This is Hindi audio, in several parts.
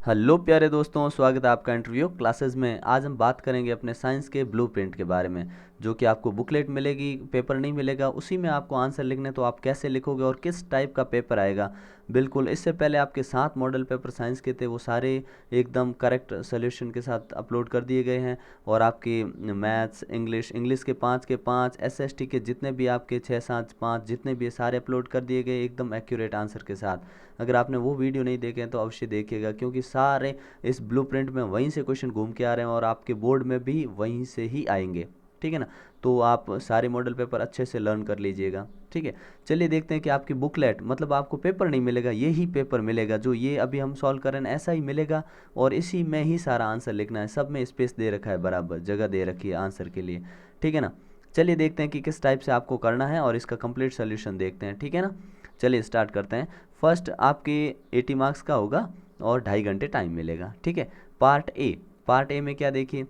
हेलो प्यारे दोस्तों, स्वागत है आपका इंटरव्यू क्लासेस में। आज हम बात करेंगे अपने साइंस के ब्लूप्रिंट के बारे में, जो कि आपको बुकलेट मिलेगी, पेपर नहीं मिलेगा। उसी में आपको आंसर लिखने, तो आप कैसे लिखोगे और किस टाइप का पेपर आएगा। बिल्कुल, इससे पहले आपके 7 मॉडल पेपर साइंस के थे, वो सारे एकदम करेक्ट सोल्यूशन के साथ अपलोड कर दिए गए हैं। और आपकी मैथ्स, इंग्लिश के 5 के 5, एसएसटी के जितने भी आपके 6 7 5 जितने भी सारे अपलोड कर दिए गए एकदम एक्यूरेट आंसर के साथ। अगर आपने वो वीडियो नहीं देखे हैं तो अवश्य देखिएगा, क्योंकि सारे इस ब्लूप्रिंट में वहीं से क्वेश्चन घूम के आ रहे हैं और आपके बोर्ड में भी वहीं से ही आएंगे। ठीक है ना। तो आप सारे मॉडल पेपर अच्छे से लर्न कर लीजिएगा। ठीक है। चलिए देखते हैं कि आपकी बुकलेट, मतलब आपको पेपर नहीं मिलेगा, यही पेपर मिलेगा जो ये अभी हम सॉल्व कर रहे हैं, ऐसा ही मिलेगा। और इसी में ही सारा आंसर लिखना है, सब में स्पेस दे रखा है, बराबर जगह दे रखी है आंसर के लिए। ठीक है ना। चलिए देखते हैं कि किस टाइप से आपको करना है और इसका कंप्लीट सोल्यूशन देखते हैं। ठीक है ना। चलिए स्टार्ट करते हैं। फर्स्ट आपके 80 मार्क्स का होगा और 2.5 घंटे टाइम मिलेगा। ठीक है। पार्ट ए में क्या देखिए,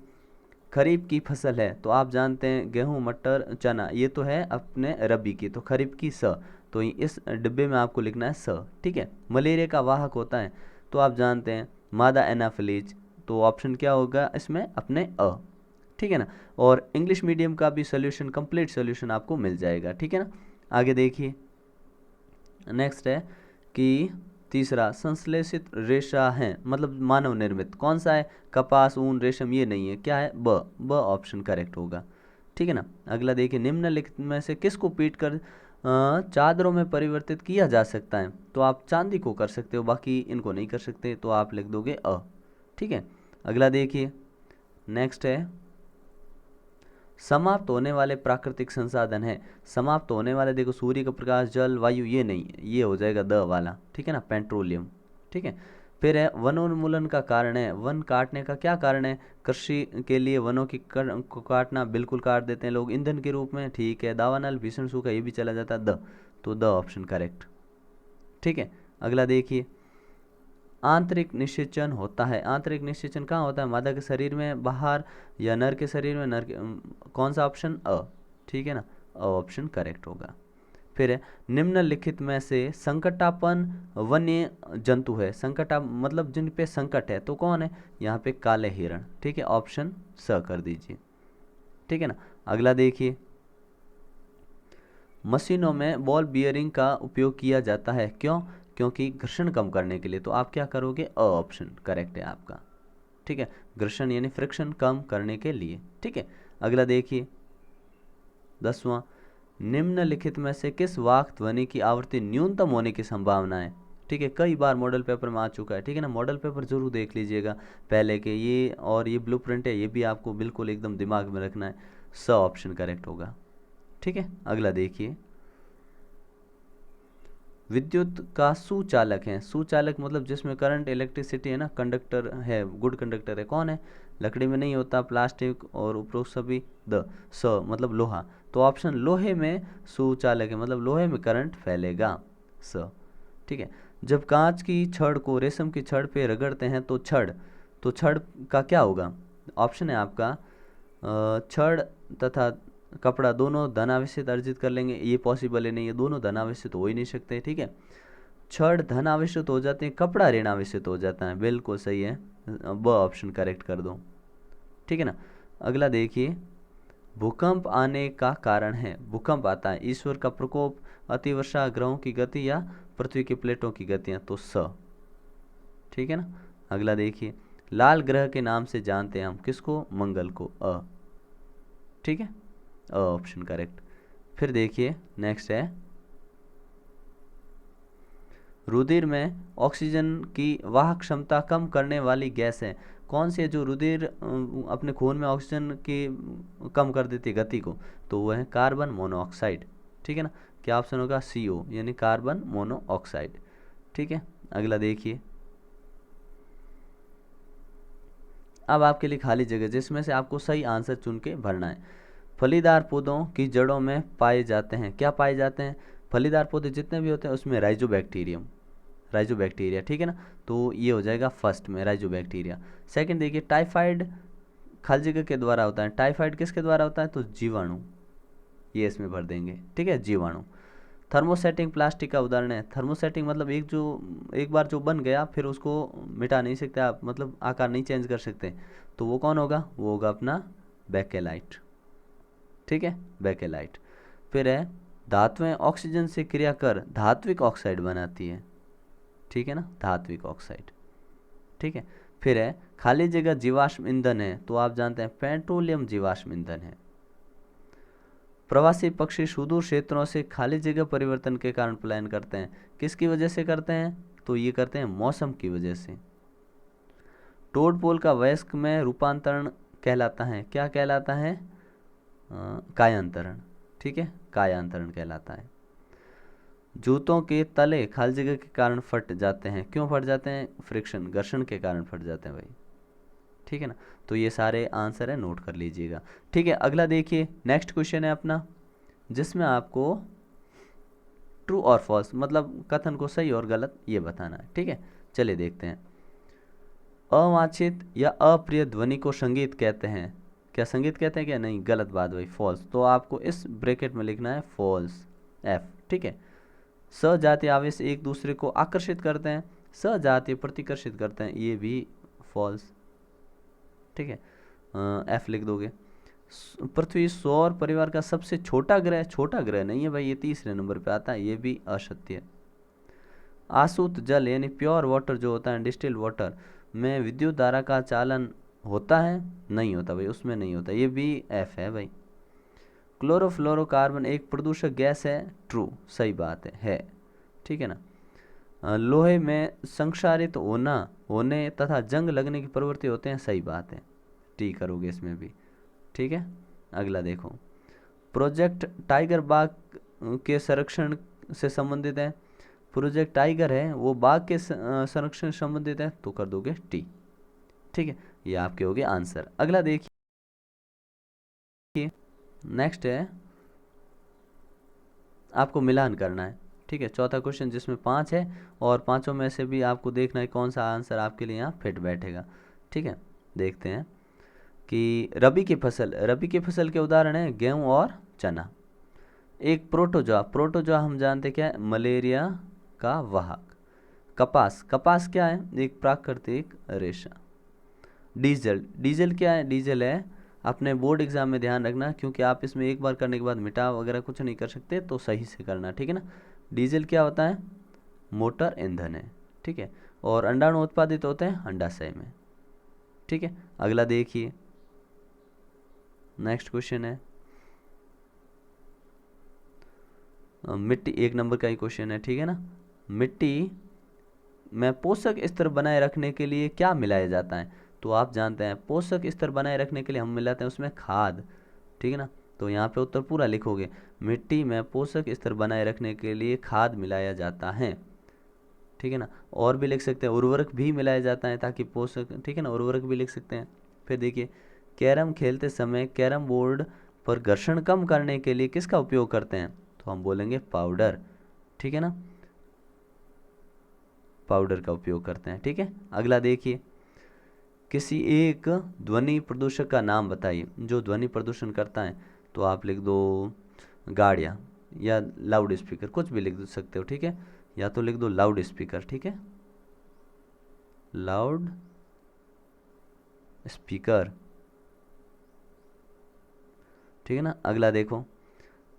खरीफ की फसल है तो आप जानते हैं गेहूं, मटर, चना, ये तो है अपने रबी की, तो खरीफ की स, तो इस डिब्बे में आपको लिखना है स। ठीक है। मलेरिया का वाहक होता है तो आप जानते हैं मादा एनाफिलीज, तो ऑप्शन क्या होगा इसमें, अपने अ। ठीक है ना। और इंग्लिश मीडियम का भी सोल्यूशन, कंप्लीट सोल्यूशन आपको मिल जाएगा। ठीक है ना। आगे देखिए, नेक्स्ट है कि तीसरा, संश्लेषित रेशा है मतलब मानव निर्मित, कौन सा है, कपास, ऊन, रेशम, ये नहीं है, क्या है, ब ऑप्शन करेक्ट होगा। ठीक है ना। अगला देखिए, निम्नलिखित में से किसको पीट कर चादरों में परिवर्तित किया जा सकता है, तो आप चांदी को कर सकते हो, बाकी इनको नहीं कर सकते, तो आप लिख दोगे अ। ठीक है। अगला देखिए, नेक्स्ट है, समाप्त होने वाले प्राकृतिक संसाधन है। समाप्त होने वाले देखो, सूर्य का प्रकाश, जल, वायु, ये नहीं है, ये हो जाएगा द वाला। ठीक है ना, पेट्रोलियम। ठीक है। फिर है वनोन्मूलन का कारण है, वन काटने का क्या कारण है, कृषि के लिए वनों की को काटना, बिल्कुल काट देते हैं लोग ईंधन के रूप में। ठीक है। दावानल, भीषण सूखा, ये भी चला जाता है द, तो द ऑप्शन करेक्ट। ठीक है। अगला देखिए, आंतरिक निषेचन होता है। आंतरिक निषेचन कहाँ होता है, मादा के शरीर में, बाहर, या नर के शरीर में, कौन सा ऑप्शन, अ। ठीक है ना, अ ऑप्शन करेक्ट होगा। फिर है, निम्नलिखित में से संकटापन वन्य जंतु है। संकटा मतलब जिन पे संकट है, तो कौन है, यहाँ पे काले हिरण। ठीक है। ऑप्शन स कर दीजिए। ठीक है ना। अगला देखिए, मशीनों में बॉल बियरिंग का उपयोग किया जाता है, क्यों, क्योंकि घर्षण कम करने के लिए, तो आप क्या करोगे, अ ऑप्शन करेक्ट है आपका। ठीक है। घर्षण यानी फ्रिक्शन कम करने के लिए। ठीक है। अगला देखिए, 10वां, निम्नलिखित में से किस वाक् ध्वनि की आवृत्ति न्यूनतम होने की संभावना है। ठीक है। कई बार मॉडल पेपर में आ चुका है। ठीक है ना। मॉडल पेपर जरूर देख लीजिएगा पहले के, ये और ये ब्लूप्रिंट है, ये भी आपको बिल्कुल एकदम दिमाग में रखना है। स ऑप्शन करेक्ट होगा। ठीक है। अगला देखिए, विद्युत का सुचालक है। सुचालक मतलब जिसमें करंट, इलेक्ट्रिसिटी है ना, कंडक्टर है, गुड कंडक्टर है, कौन है, लकड़ी में नहीं होता, प्लास्टिक और उपरोक्त सभी, द स मतलब लोहा, तो ऑप्शन लोहे में सुचालक है, मतलब लोहे में करंट फैलेगा, स। ठीक है। जब कांच की छड़ को रेशम की छड़ पे रगड़ते हैं तो छड़ का क्या होगा, ऑप्शन है आपका, छड़ तथा कपड़ा दोनों धनावेशित अर्जित कर लेंगे, ये पॉसिबल है नहीं, ये दोनों धनावेशित हो ही नहीं सकते। ठीक है। छड़ धनावेशित हो जाते हैं, कपड़ा ऋणावेशित हो जाता है, बिल्कुल सही है, ब ऑप्शन करेक्ट कर दो। ठीक है ना। अगला देखिए, भूकंप आने का कारण है, भूकंप आता है, ईश्वर का प्रकोप, अतिवर्षा, ग्रहों की गति, या पृथ्वी की प्लेटों की गतियां, तो स। ठीक है ना। अगला देखिए, लाल ग्रह के नाम से जानते हैं हम किसको, मंगल को, अ। ठीक है। Option correct. फिर देखिए, नेक्स्ट है, रुधिर में ऑक्सीजन की वाहक क्षमता कम करने वाली गैस है, कौन सी है जो रुधिर अपने खून में ऑक्सीजन की कम कर देती है गति को, तो वह है कार्बन मोनोऑक्साइड। ठीक है ना। क्या ऑप्शन होगा, CO यानी कार्बन मोनोऑक्साइड। ठीक है। अगला देखिए, अब आपके लिए खाली जगह जिसमें से आपको सही आंसर चुन के भरना है। फलीदार पौधों की जड़ों में पाए जाते हैं, क्या पाए जाते हैं, फलीदार पौधे जितने भी होते हैं उसमें राइजोबैक्टीरिया। ठीक है ना। तो ये हो जाएगा फर्स्ट में राइजोबैक्टीरिया। सेकंड देखिए, टाइफाइड खाली जगह के द्वारा होता है, टाइफाइड किसके द्वारा होता है, तो जीवाणु, ये इसमें भर देंगे। ठीक है, जीवाणु। थर्मोसेटिंग प्लास्टिक का उदाहरण है। थर्मोसेटिंग मतलब एक बार जो बन गया फिर उसको मिटा नहीं सकते आप, मतलब आकार नहीं चेंज कर सकते, तो वो कौन होगा, वो होगा अपना बेकेलाइट। ठीक है, बेकेलाइट। फिर है धातुएं ऑक्सीजन से क्रिया कर धात्विक ऑक्साइड बनाती है। ठीक है ना, धात्विक ऑक्साइड। ठीक है। फिर है खाली जगह जीवाश्म ईंधन है, तो आप जानते हैं पेट्रोलियम जीवाश्म ईंधन है। प्रवासी पक्षी सुदूर क्षेत्रों से खाली जगह परिवर्तन के कारण पलायन करते हैं, किसकी वजह से करते हैं, तो ये करते हैं मौसम की वजह से। टोडपोल का वयस्क में रूपांतरण कहलाता है, क्या कहलाता है, कायांतरण। ठीक है, कायांतरण कहलाता है। जूतों के तले खाली जगह के कारण फट जाते हैं, क्यों फट जाते हैं, फ्रिक्शन, घर्षण के कारण फट जाते हैं भाई। ठीक है ना, तो ये सारे आंसर है, नोट कर लीजिएगा। ठीक है, अगला देखिए, नेक्स्ट क्वेश्चन है अपना, जिसमें आपको ट्रू और फॉल्स मतलब कथन को सही और गलत ये बताना है। ठीक है, चलिए देखते हैं। अवांछित या अप्रिय ध्वनि को संगीत कहते हैं, क्या संगीत कहते हैं, क्या नहीं, गलत बात भाई, फॉल्स। तो आपको इस ब्रैकेट में लिखना है फॉल्स, एफ। ठीक है। सजातीय आवेश एक दूसरे को आकर्षित करते हैं, सजातीय प्रतिकर्षित करते हैं, ये भी फॉल्स। ठीक है, एफ लिख दोगे। पृथ्वी सौर परिवार का सबसे छोटा ग्रह, छोटा ग्रह नहीं है भाई, ये तीसरे नंबर पे आता है, ये भी असत्य है। आसूत जल यानी प्योर वाटर जो होता है, डिस्टिल्ड वाटर में विद्युत धारा का चालन होता है, नहीं होता भाई, उसमें नहीं होता, ये भी एफ है भाई। क्लोरोफ्लोरोकार्बन एक प्रदूषक गैस है, ट्रू, सही बात है। ठीक है ना। लोहे में संक्षारित होने तथा जंग लगने की प्रवृत्ति होते हैं, सही बात है, टी करोगे इसमें भी। ठीक है, अगला देखो, प्रोजेक्ट टाइगर बाघ के संरक्षण से संबंधित है, प्रोजेक्ट टाइगर है वो बाघ के संरक्षण से संबंधित है, तो कर दोगे टी। ठीक है, ये आपके हो गए आंसर। अगला देखिए, नेक्स्ट है आपको मिलान करना है। ठीक है, चौथा क्वेश्चन जिसमें 5 है और पांचों में से भी आपको देखना है कौन सा आंसर आपके लिए यहाँ फिट बैठेगा। ठीक है, देखते हैं कि रबी की फसल के उदाहरण है गेहूं और चना। एक प्रोटोजोआ, प्रोटोजोआ हम जानते क्या है, मलेरिया का वाहक। कपास क्या है, एक प्राकृतिक रेशा। डीजल क्या है, डीजल है, अपने बोर्ड एग्जाम में ध्यान रखना, क्योंकि आप इसमें एक बार करने के बाद मिटा वगैरह कुछ नहीं कर सकते, तो सही से करना। ठीक है ना, डीजल क्या होता है, मोटर ईंधन है। ठीक है, और अंडाणु उत्पादित होते हैं अंडाशय में। ठीक है, अगला देखिए, नेक्स्ट क्वेश्चन है मिट्टी, 1 नंबर का ही क्वेश्चन है। ठीक है ना, मिट्टी में पोषक स्तर बनाए रखने के लिए क्या मिलाया जाता है, तो आप जानते हैं पोषक स्तर बनाए रखने के लिए हम मिलाते हैं उसमें खाद। ठीक है ना, तो यहाँ पे उत्तर पूरा लिखोगे, मिट्टी में पोषक स्तर बनाए रखने के लिए खाद मिलाया जाता है। ठीक है ना, और भी लिख सकते हैं उर्वरक भी मिलाया जाता है ताकि पोषक, ठीक है ना, उर्वरक भी लिख सकते हैं। फिर देखिए, कैरम खेलते समय कैरम बोर्ड पर घर्षण कम करने के लिए किसका उपयोग करते हैं, तो हम बोलेंगे पाउडर। ठीक है ना, पाउडर का उपयोग करते हैं। ठीक है, अगला देखिए, किसी एक ध्वनि प्रदूषक का नाम बताइए जो ध्वनि प्रदूषण करता है, तो आप लिख दो गाड़ियाँ या लाउड स्पीकर, कुछ भी लिख सकते हो। ठीक है, या तो लिख दो लाउड स्पीकर। ठीक है, लाउड स्पीकर। ठीक है ना, अगला देखो,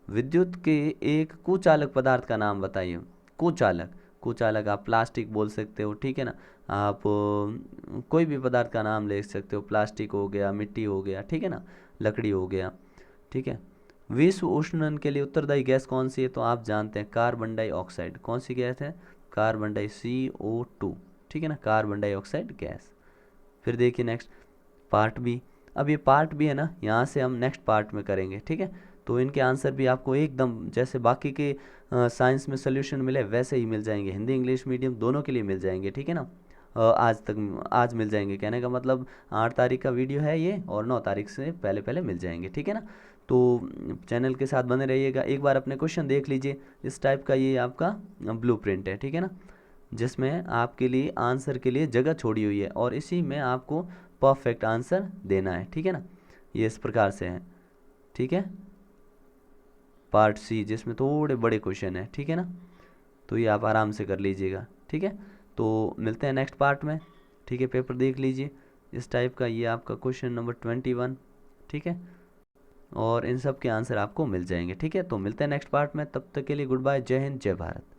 विद्युत के एक कुचालक पदार्थ का नाम बताइए। कुचालक आप प्लास्टिक बोल सकते हो। ठीक है ना, आप कोई भी पदार्थ का नाम ले सकते हो, प्लास्टिक हो गया, मिट्टी हो गया, ठीक है ना, लकड़ी हो गया। ठीक है, विश्व उष्णन के लिए उत्तरदायी गैस कौन सी है, तो आप जानते हैं कार्बन डाइऑक्साइड। कौन सी गैस है, कार्बन डाई CO2। ठीक है ना, कार्बन डाइऑक्साइड गैस। फिर देखिए नेक्स्ट पार्ट बी, अब ये पार्ट बी है ना, यहाँ से हम नेक्स्ट पार्ट में करेंगे। ठीक है, तो इनके आंसर भी आपको एकदम जैसे बाकी के साइंस में सोल्यूशन मिले वैसे ही मिल जाएंगे, हिंदी इंग्लिश मीडियम दोनों के लिए मिल जाएंगे। ठीक है ना, आज मिल जाएंगे, कहने का मतलब 8 तारीख का वीडियो है ये, और 9 तारीख से पहले पहले मिल जाएंगे। ठीक है ना, तो चैनल के साथ बने रहिएगा, एक बार अपने क्वेश्चन देख लीजिए। इस टाइप का ये आपका ब्लूप्रिंट है। ठीक है ना, जिसमें आपके लिए आंसर के लिए जगह छोड़ी हुई है और इसी में आपको परफेक्ट आंसर देना है। ठीक है ना, ये इस प्रकार से है। ठीक है, पार्ट सी, जिसमें थोड़े बड़े क्वेश्चन है, ठीक है ना। तो ये आप आराम से कर लीजिएगा, ठीक है। तो मिलते हैं नेक्स्ट पार्ट में, ठीक है। पेपर देख लीजिए इस टाइप का, ये आपका क्वेश्चन नंबर 21, ठीक है। और इन सब के आंसर आपको मिल जाएंगे, ठीक है। तो मिलते हैं नेक्स्ट पार्ट में, तब तक के लिए गुड बाय, जय हिंद, जय भारत।